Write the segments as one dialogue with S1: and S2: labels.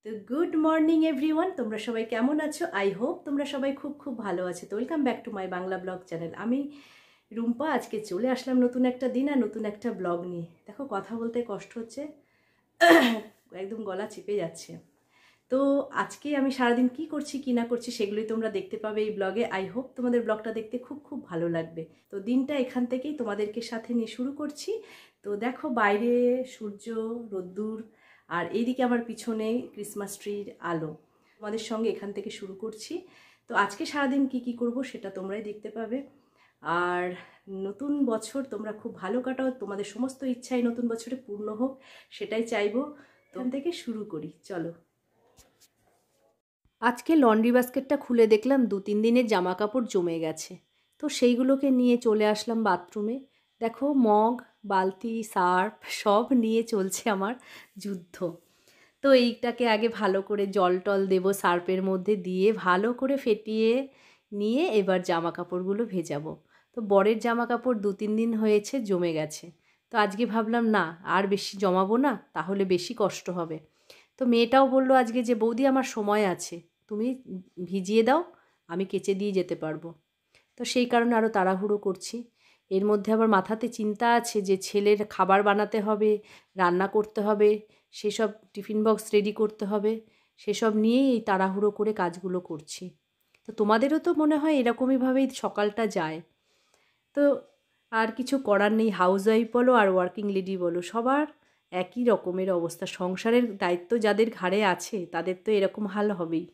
S1: তো good morning everyone, তোমরা সবাই কেমন আছো? আই হোপ তোমরা সবাই খুব খুব ভালো আছো। তো welcome back to my Bangla blog channel. আমি রুম্পা আজকে চলে আসলাম নতুন একটা দিন আর নতুন একটা ব্লগ নিয়ে। দেখো কথা বলতে কষ্ট হচ্ছে, একদম গলা চিপে যাচ্ছে। তো আজকে আমি সারাদিন কি করছি কি না করছি সেগুলোই তোমরা দেখতে পাবে এই ব্লগে। আই হোপ তোমাদের ব্লগটা দেখতে খুব খুব ভালো লাগবে। তো দিনটা এখান থেকেই তোমাদেরকে সাথে নিয়ে শুরু করছি। তো দেখো বাইরে সূর্য, রোদ্দুর, আর এইদিকে আমার পিছনে ক্রিসমাস ট্রির আলো। তোমাদের সঙ্গে এখান থেকে শুরু করছি। তো আজকে সারাদিন কি কি করব সেটা তোমরাই দেখতে পাবে। আর নতুন বছর তোমরা খুব ভালো কাটাও, তোমাদের সমস্ত ইচ্ছাই নতুন বছরে পূর্ণ হোক সেটাই চাইবো। তখন থেকে শুরু করি, চলো। আজকে লন্ড্রি বাস্কেটটা খুলে দেখলাম 2-3 দিনের জামা কাপড় জমে গেছে। তো সেইগুলোকে নিয়ে চলে আসলাম বাথরুমে। দেখো মগ, বালতি, সার্ফ সব নিয়ে চলছে আমার যুদ্ধ। তো এইটাকে আগে ভালো করে জল টল দেবো সার্ফের মধ্যে দিয়ে ভালো করে ফেটিয়ে নিয়ে এবার জামা কাপড়গুলো ভেজাবো। তো বরের জামা কাপড় 2-3 দিন হয়েছে জমে গেছে। তো আজকে ভাবলাম না আর বেশি জমাবো না, তাহলে বেশি কষ্ট হবে। তো মেয়েটাও বললো আজকে যে বৌদি আমার সময় আছে, তুমি ভিজিয়ে দাও, আমি কেচে দিয়ে যেতে পারবো। তো সেই কারণে আরও তাড়াহুড়ো করছি। এর মধ্যে আবার মাথাতে চিন্তা আছে যে ছেলের খাবার বানাতে হবে, রান্না করতে হবে, সেসব টিফিন বক্স রেডি করতে হবে, সেসব নিয়েই এই তাড়াহুড়ো করে কাজগুলো করছি। তো তোমাদেরও তো মনে হয় এরকমইভাবেই সকালটা যায়। তো আর কিছু করার নেই, হাউসওয়াইফ বলো আর ওয়ার্কিং লেডি বলো, সবার একই রকমের অবস্থা। সংসারের দায়িত্ব যাদের ঘাড়ে আছে তাদের তো এরকম হাল হবেই।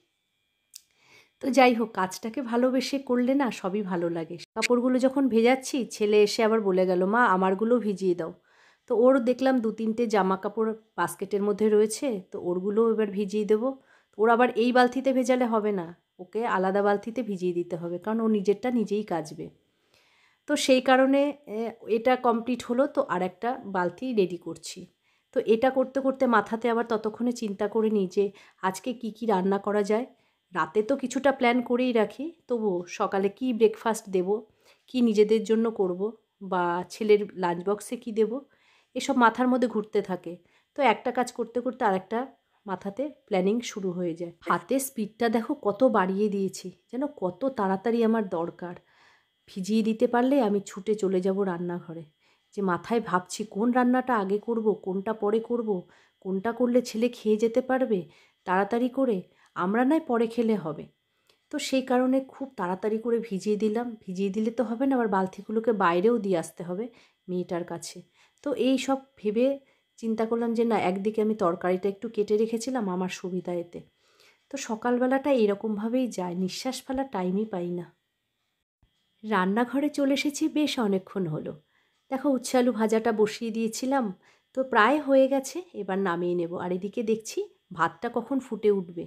S1: তো যাই হোক, কাজটাকে ভালোবেসে করলে না সবই ভালো লাগে। কাপড়গুলো যখন ভেজাচ্ছি ছেলে এসে আবার বলে গেল, মা আমারগুলো ভিজিয়ে দাও। তো ওর দেখলাম 2-3টে জামা কাপড় বাস্কেটের মধ্যে রয়েছে, তো ওরগুলোও এবার ভিজিয়ে দেবো। তো ওর আবার এই বালতিতে ভেজালে হবে না, ওকে আলাদা বালতিতে ভিজিয়ে দিতে হবে, কারণ ও নিজেরটা নিজেই কাচবে। তো সেই কারণে এটা কমপ্লিট হলো, তো আর একটা বালতি রেডি করছি। তো এটা করতে করতে মাথাতে আবার ততক্ষণে চিন্তা করে নিই যে আজকে কি কি রান্না করা যায়। রাতে তো কিছুটা প্ল্যান করেই রাখি, তবুও সকালে কি ব্রেকফাস্ট দেব, কি নিজেদের জন্য করব, বা ছেলের লাঞ্চ বক্সে কী দেব, এসব মাথার মধ্যে ঘুরতে থাকে। তো একটা কাজ করতে করতে আরেকটা মাথাতে প্ল্যানিং শুরু হয়ে যায়। হাতে স্পিডটা দেখো কত বাড়িয়ে দিয়েছি, যেন কত তাড়াতাড়ি আমার দরকার। ভিজিয়ে দিতে পারলে আমি ছুটে চলে যাব রান্নাঘরে। যে মাথায় ভাবছি কোন রান্নাটা আগে করব, কোনটা পরে করব, কোনটা করলে ছেলে খেয়ে যেতে পারবে তাড়াতাড়ি করে, আমরা নয় পরে খেলে হবে। তো সেই কারণে খুব তাড়াতাড়ি করে ভিজিয়ে দিলাম। ভিজিয়ে দিলে তো হবে না, আবার বালতিগুলোকে বাইরেও দিয়ে আসতে হবে মেয়েটার কাছে। তো এই সব ভেবে চিন্তা করলাম যে না, একদিকে আমি তরকারিটা একটু কেটে রেখেছিলাম আমার সুবিধা এতে। তো সকালবেলাটা এরকমভাবেই যায়, নিঃশ্বাস ফেলার টাইমই পাই না। রান্নাঘরে চলে এসেছি বেশ অনেকক্ষণ হলো। দেখো উচ্ছে আলু ভাজাটা বসিয়ে দিয়েছিলাম, তো প্রায় হয়ে গেছে, এবার নামিয়ে নেব। আর এদিকে দেখছি ভাতটা কখন ফুটে উঠবে।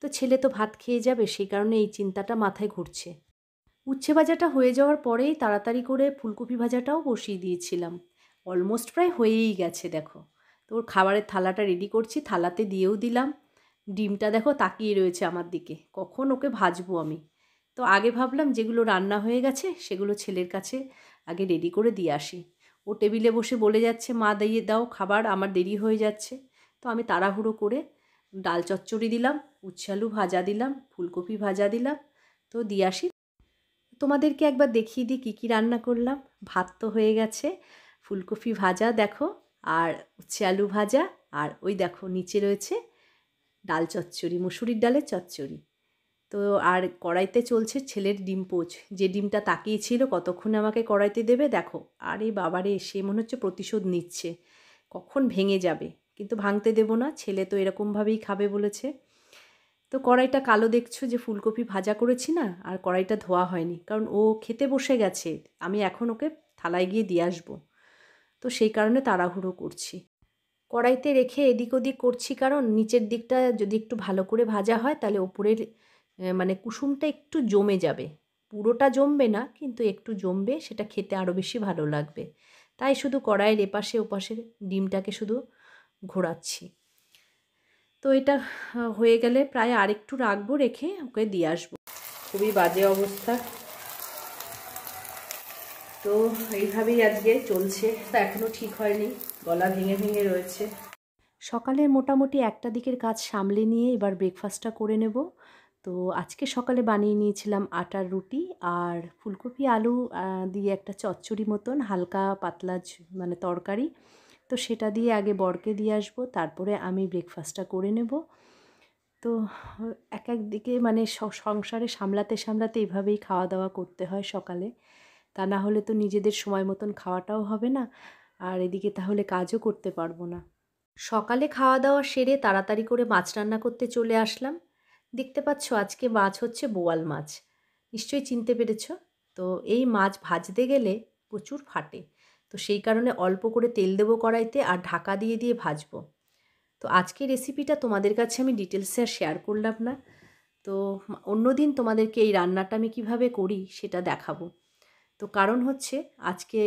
S1: তো ছেলে তো ভাত খেয়ে যাবে, সেই কারণে এই চিন্তাটা মাথায় ঘুরছে। উচ্ছে ভাজাটা হয়ে যাওয়ার পরেই তাড়াতাড়ি করে ফুলকপি ভাজাটাও বসিয়ে দিয়েছিলাম। অলমোস্ট প্রায় হয়েই গেছে দেখো। তো ওর খাবারের থালাটা রেডি করছি, থালাতে দিয়েও দিলাম। ডিমটা দেখো তাকিয়ে রয়েছে আমার দিকে, কখন ওকে ভাজবো আমি। তো আগে ভাবলাম যেগুলো রান্না হয়ে গেছে সেগুলো ছেলের কাছে আগে রেডি করে দিয়ে আসি। ও টেবিলে বসে বলে যাচ্ছে, মা দিয়ে দাও খাবার, আমার দেরি হয়ে যাচ্ছে। তো আমি তাড়াহুড়ো করে ডাল চচ্চড়ি দিলাম, উচ্ছে আলু ভাজা দিলাম, ফুলকপি ভাজা দিলাম, তো দিয়ে আসি। তোমাদেরকে একবার দেখিয়ে দিই কী কী রান্না করলাম। ভাত তো হয়ে গেছে, ফুলকপি ভাজা দেখো, আর উচ্ছে আলু ভাজা, আর ওই দেখো নিচে রয়েছে ডাল চচ্চড়ি, মুসুরির ডালের চচ্চড়ি। তো আর কড়াইতে চলছে ছেলের ডিম পোচ। যে ডিমটা তাকিয়েছিল কতক্ষণে আমাকে কড়াইতে দেবে দেখো, আরে বাবারে সে মনে হচ্ছে প্রতিশোধ নিচ্ছে, কখন ভেঙে যাবে। কিন্তু ভাঙতে দেবো না, ছেলে তো এরকমভাবেই খাবে বলেছে। তো কড়াইটা কালো দেখছো যে ফুলকপি ভাজা করেছি না, আর কড়াইটা ধোয়া হয়নি, কারণ ও খেতে বসে গেছে, আমি এখন ওকে থালায় গিয়ে দিয়ে আসবো। তো সেই কারণে তাড়াহুড়ো করছি, কড়াইতে রেখে এদিক ওদিক করছি, কারণ নিচের দিকটা যদি একটু ভালো করে ভাজা হয় তাহলে ওপরের মানে কুসুমটা একটু জমে যাবে। পুরোটা জমবে না, কিন্তু একটু জমবে, সেটা খেতে আরও বেশি ভালো লাগবে। তাই শুধু কড়াইয়ের এপাশে ওপাশে ডিমটাকে শুধু ঘোরাচ্ছি। তো এটা হয়ে গেলে প্রায় আরেকটু রাখবো, রেখে ওকে দিয়ে আসবো। খুবই বাজে অবস্থা। তো এইভাবেই আজকে চলছে, তা এখনও ঠিক হয়নি, গলা ভেঙে ভেঙে রয়েছে। সকালে মোটামুটি একটা দিকের কাজ সামলে নিয়ে এবার ব্রেকফাস্টটা করে নেব। তো আজকে সকালে বানিয়ে নিয়েছিলাম আটার রুটি আর ফুলকপি আলু দিয়ে একটা চচ্চড়ি মতন হালকা পাতলা মানে তরকারি। তো সেটা দিয়ে আগে বরকে দিয়ে আসবো, তারপরে আমি ব্রেকফাস্টটা করে নেব। তো এক এক দিকে মানে সংসারে সামলাতে সামলাতে এভাবেই খাওয়া দাওয়া করতে হয় সকালে। তা না হলে তো নিজেদের সময় মতন খাওয়াটাও হবে না, আর এদিকে তাহলে কাজও করতে পারবো না। সকালে খাওয়া দাওয়া সেরে তাড়াতাড়ি করে মাছ রান্না করতে চলে আসলাম। দেখতে পাচ্ছ আজকে মাছ হচ্ছে বোয়াল মাছ, নিশ্চয়ই চিনতে পেরেছ। তো এই মাছ ভাজতে গেলে প্রচুর ফাটে, তো সেই কারণে অল্প করে তেল দেবো কড়াইতে আর ঢাকা দিয়ে দিয়ে ভাজবো। তো আজকের রেসিপিটা তোমাদের কাছে আমি ডিটেলসে আর শেয়ার করলাম না, তো অন্য দিন তোমাদেরকে এই রান্নাটা আমি কিভাবে করি সেটা দেখাবো। তো কারণ হচ্ছে আজকে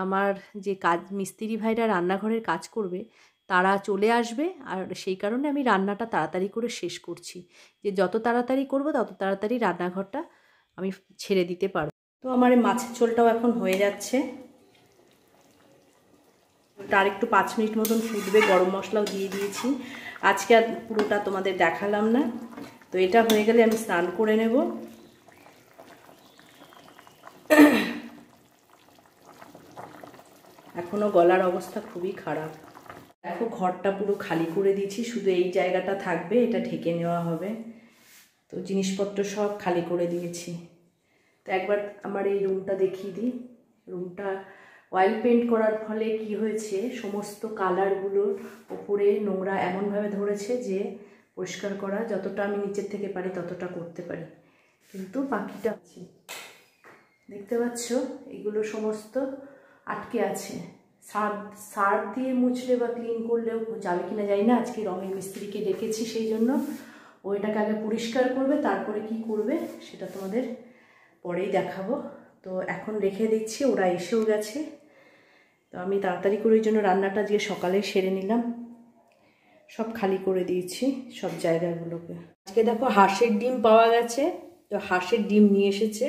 S1: আমার যে মিস্ত্রি ভাইরা রান্নাঘরের কাজ করবে তারা চলে আসবে, আর সেই কারণে আমি রান্নাটা তাড়াতাড়ি করে শেষ করছি, যে যত তাড়াতাড়ি করব তত তাড়াতাড়ি রান্নাঘরটা আমি ছেড়ে দিতে পারবো। তো আমার এই মাছের ঝোলটাও এখন হয়ে যাচ্ছে, আর একটু 5 মিনিট মতন ফুটবে। গরম মশলাও দিয়ে দিয়েছি, আজকে আর পুরোটা তোমাদের দেখালাম না। তো এটা হয়ে গেলে আমি স্নান করে নেব। এখনও গলার অবস্থা খুবই খারাপ। দেখো ঘরটা পুরো খালি করে দিয়েছি, শুধু এই জায়গাটা থাকবে, এটা ঢেকে নেওয়া হবে। তো জিনিসপত্র সব খালি করে দিয়েছি। তো একবার আমার এই রুমটা দেখিয়ে দিই। রুমটা অয়েল পেন্ট করার ফলে কি হয়েছে, সমস্ত কালারগুলোর ওপরে নোংরা এমনভাবে ধরেছে যে পরিষ্কার করা যতটা আমি নিচের থেকে পারি ততটা করতে পারি, কিন্তু বাকিটা আছে দেখতে পাচ্ছ এগুলো সমস্ত আটকে আছে। সার্ফ দিয়ে মুছলে বা ক্লিন করলেও যাবে কিনা জানি না। আজকে রঙের মিস্ত্রিকে ডেকেছি, সেই জন্য ও এটাকে আগে পরিষ্কার করবে, তারপরে কি করবে সেটা তোমাদের পরেই দেখাবো। তো এখন রেখে দিচ্ছি, ওরা এসেও গেছে। তো আমি তাড়াতাড়ি করে ওই জন্য রান্নাটা আজকে সকালে সেরে নিলাম, সব খালি করে দিয়েছি সব জায়গাগুলোকে। আজকে দেখো হাঁসের ডিম পাওয়া গেছে, তো হাঁসের ডিম নিয়ে এসেছে।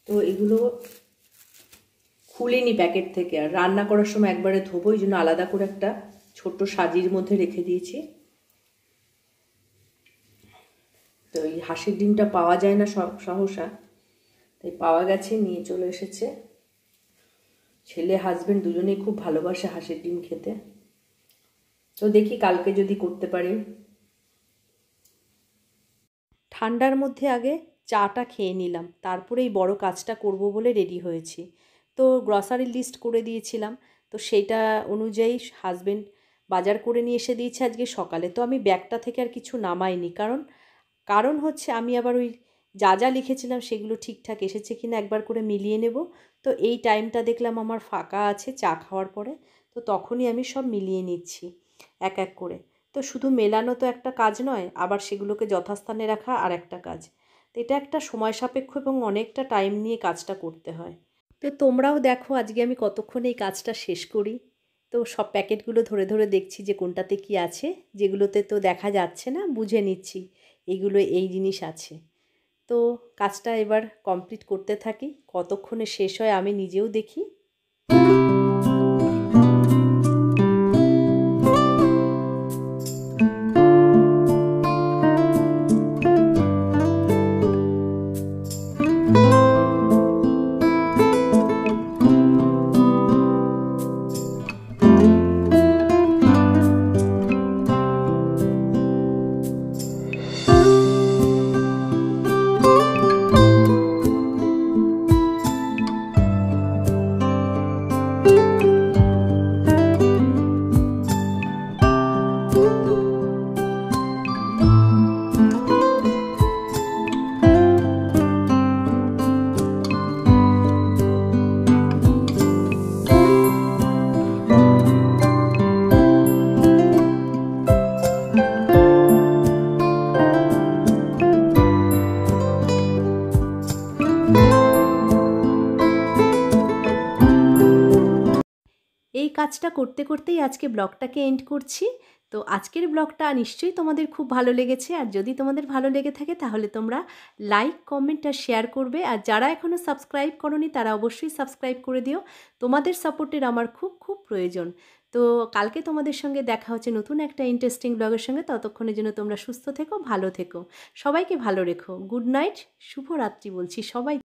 S1: তো এগুলো খুলিনি প্যাকেট থেকে, আর রান্না করার সময় একবারে ধোবো, এই জন্য আলাদা করে একটা ছোট্ট সাজির মধ্যে রেখে দিয়েছি। তো এই হাঁসের ডিমটা পাওয়া যায় না সহসা, তাই পাওয়া গেছে, নিয়ে চলে এসেছে। ছেলে হাজবেন্ড দুজনেই খুব ভালোবাসে হাঁসের ডিম খেতে। তো দেখি কালকে যদি করতে পারি। ঠান্ডার মধ্যে আগে চাটা খেয়ে নিলাম, তারপরে এই বড় কাজটা করব বলে রেডি হয়েছি। তো গ্রসারি লিস্ট করে দিয়েছিলাম, তো সেইটা অনুযায়ী হাজবেন্ড বাজার করে নিয়ে এসে দিয়েছে আজকে সকালে। তো আমি ব্যাগটা থেকে আর কিছু নামাইনি, কারণ হচ্ছে আমি আবার ওই যা যা লিখেছিলাম সেগুলো ঠিকঠাক এসেছে কিনা একবার করে মিলিয়ে নেব। তো এই টাইমটা দেখলাম আমার ফাঁকা আছে চা খাওয়ার পরে, তো তখনই আমি সব মিলিয়ে নিচ্ছি এক এক করে। তো শুধু মেলানো তো একটা কাজ নয়, আবার সেগুলোকে যথাস্থানে রাখা আর একটা কাজ। তো এটা একটা সময় সাপেক্ষ এবং অনেকটা টাইম নিয়ে কাজটা করতে হয়। তো তোমরাও দেখো আজকে আমি কতক্ষণ এই কাজটা শেষ করি। তো সব প্যাকেটগুলো ধরে ধরে দেখছি যে কোনটাতে কি আছে, যেগুলোতে তো দেখা যাচ্ছে না বুঝে নিচ্ছি এইগুলো এই জিনিস আছে। তো কাজটা এবার কমপ্লিট করতে থাকি, কতক্ষণে শেষ হয় আমি নিজেও দেখি। এই কাজটা করতে করতেই আজকে ব্লগটাকে এন্ড করছি। তো আজকের ব্লগটা নিশ্চয়ই তোমাদের খুব ভালো লেগেছে, আর যদি তোমাদের ভালো লেগে থাকে তাহলে তোমরা লাইক কমেন্ট আর শেয়ার করবে, আর যারা এখনও সাবস্ক্রাইব করোনি তারা অবশ্যই সাবস্ক্রাইব করে দিও। তোমাদের সাপোর্টের আমার খুব খুব প্রয়োজন। তো কালকে তোমাদের সঙ্গে দেখা হচ্ছে নতুন একটা ইন্টারেস্টিং ব্লগের সঙ্গে। ততক্ষণের জন্য তোমরা সুস্থ থেকো, ভালো থেকো, সবাইকে ভালো রেখো। গুড নাইট, শুভরাত্রি বলছি সবাই।